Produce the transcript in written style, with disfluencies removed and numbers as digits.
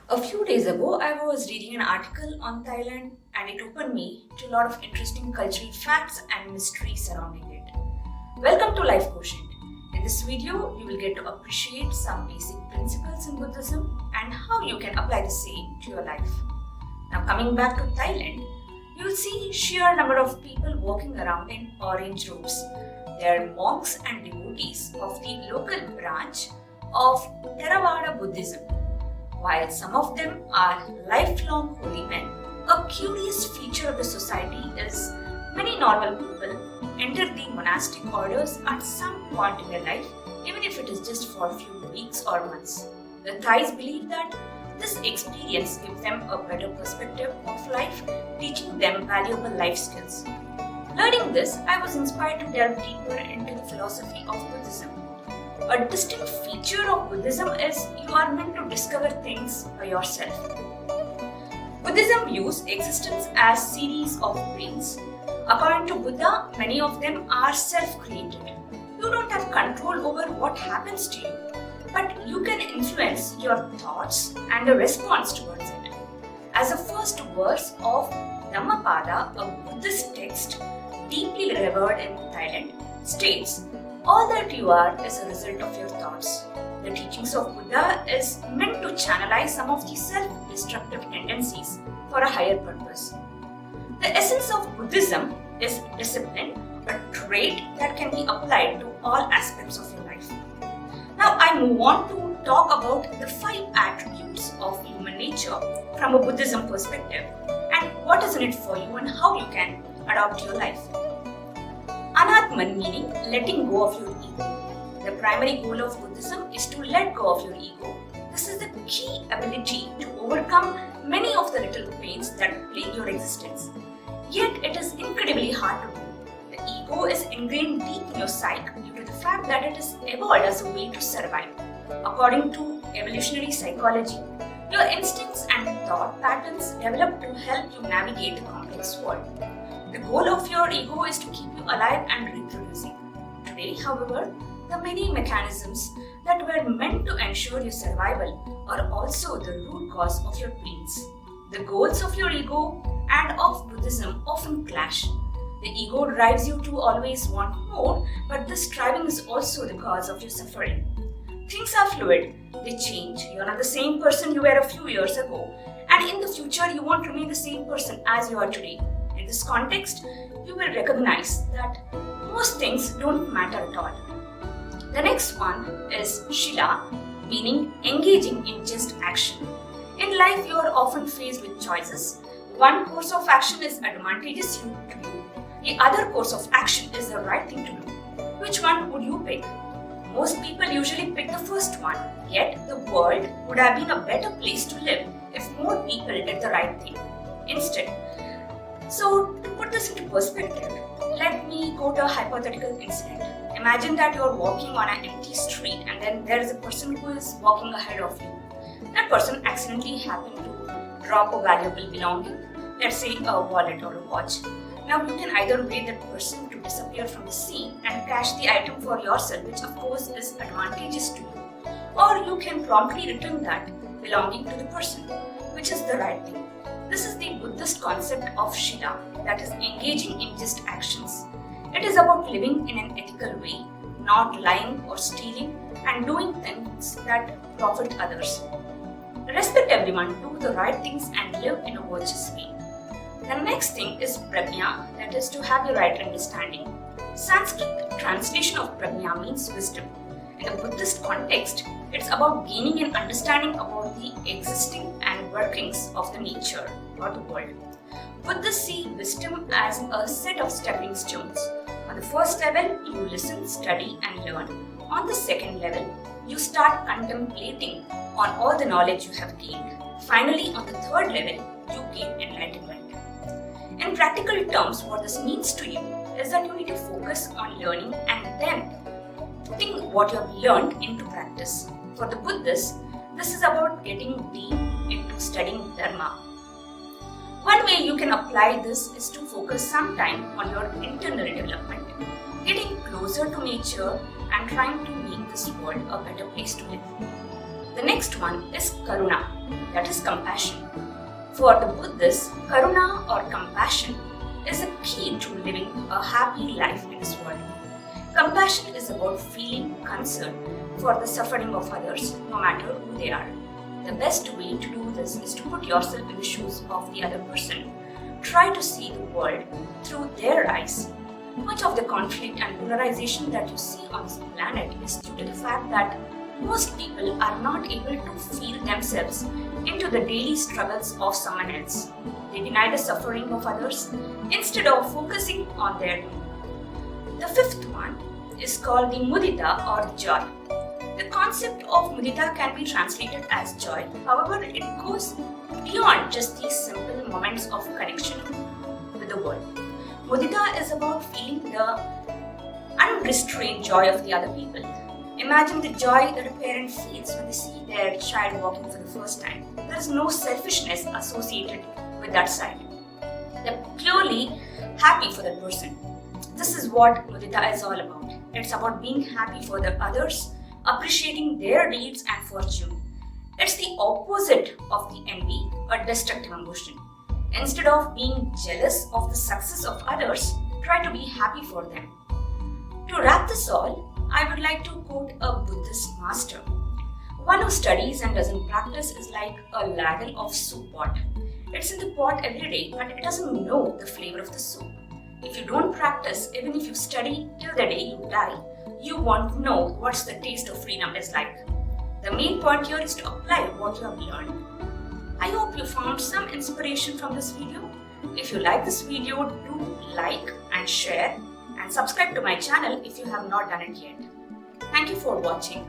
A few days ago, I was reading an article on Thailand and it opened me to a lot of interesting cultural facts and mysteries surrounding it. Welcome to Life Quotient. In this video, you will get to appreciate some basic principles in Buddhism and how you can apply the same to your life. Now, coming back to Thailand, you will see sheer number of people walking around in orange robes. They are monks and devotees of the local branch of Theravada Buddhism. While some of them are lifelong holy men, a curious feature of the society is many normal people enter the monastic orders at some point in their life, even if it is just for a few weeks or months. The Thais believe that this experience gives them a better perspective of life, teaching them valuable life skills. Learning this, I was inspired to delve deeper into the philosophy of Buddhism. A distinct feature of Buddhism is you are meant to discover things by yourself. Buddhism views existence as series of brains. According to Buddha, many of them are self-created. You don't have control over what happens to you, but you can influence your thoughts and the response towards it. As the first verse of Dhammapada, a Buddhist text deeply revered in Thailand, states, "All that you are is a result of your thoughts." The teachings of Buddha is meant to channelize some of the self-destructive tendencies for a higher purpose. The essence of Buddhism is discipline, a trait that can be applied to all aspects of your life. Now I move on to talk about the 5 attributes of human nature from a Buddhism perspective and what is in it for you and how you can adopt your life. Anatman meaning letting go of your ego. The primary goal of Buddhism is to let go of your ego. This is the key ability to overcome many of the little pains that plague your existence. Yet it is incredibly hard to do. The ego is ingrained deep in your psyche due to the fact that it is evolved as a way to survive. According to evolutionary psychology, your instincts and thought patterns develop to help you navigate the complex world. The goal of your ego is to keep you alive and reproducing. Today, however, the many mechanisms that were meant to ensure your survival are also the root cause of your pains. The goals of your ego and of Buddhism often clash. The ego drives you to always want more, but this striving is also the cause of your suffering. Things are fluid, they change. You are not the same person you were a few years ago, and in the future you won't remain the same person as you are today. In this context, you will recognize that most things don't matter at all. The next one is Shila, meaning engaging in just action. In life, you are often faced with choices. One course of action is advantageous to you. The other course of action is the right thing to do. Which one would you pick? Most people usually pick the first one, yet the world would have been a better place to live if more people did the right thing instead. So, to put this into perspective, let me go to a hypothetical incident. Imagine that you are walking on an empty street and then there is a person who is walking ahead of you. That person accidentally happened to drop a valuable belonging, let's say a wallet or a watch. Now you can either wait that person to disappear from the scene and cash the item for yourself, which of course is advantageous to you, or you can promptly return that belonging to the person, which is the right thing. This is the Buddhist concept of Shila, that is engaging in just actions. It is about living in an ethical way, not lying or stealing, and doing things that profit others. Respect everyone, do the right things and live in a virtuous way. The next thing is prajna, that is to have the right understanding. Sanskrit translation of prajna means wisdom. In the Buddhist context, it's about gaining an understanding about the existing and workings of the nature or the world. Buddhists see wisdom as a set of stepping stones. On the first level, you listen, study and learn. On the second level, you start contemplating on all the knowledge you have gained. Finally, on the third level, you gain enlightenment. In practical terms, what this means to you is that you need to focus on learning and then putting what you have learned into practice. For the Buddhists, this is about getting deep into studying Dharma. One way you can apply this is to focus some time on your internal development, getting closer to nature and trying to make this world a better place to live. The next one is karuna, that is compassion. For the Buddhists, karuna or compassion is a key to living a happy life in this world. Compassion is about feeling concern for the suffering of others, no matter who they are. The best way to do this is to put yourself in the shoes of the other person. Try to see the world through their eyes. Much of the conflict and polarization that you see on this planet is due to the fact that most people are not able to feel themselves into the daily struggles of someone else. They deny the suffering of others instead of focusing on their own. The fifth one is called the mudita or joy. The concept of mudita can be translated as joy. However, it goes beyond just these simple moments of connection with the world. Mudita is about feeling the unrestrained joy of the other people. Imagine the joy that a parent feels when they see their child walking for the first time. There is no selfishness associated with that side. They're purely happy for that person. This is what mudita is all about. It's about being happy for the others, appreciating their deeds and fortune. It's the opposite of the envy or destructive emotion. Instead of being jealous of the success of others, try to be happy for them. To wrap this all, I would like to quote a Buddhist master. One who studies and doesn't practice is like a ladle of soup pot. It's in the pot every day, but it doesn't know the flavor of the soup. If you don't practice, even if you study till the day you die, you won't know what's the taste of freedom is like. The main point here is to apply what you have learned. I hope you found some inspiration from this video. If you like this video, do like and share and subscribe to my channel if you have not done it yet. Thank you for watching.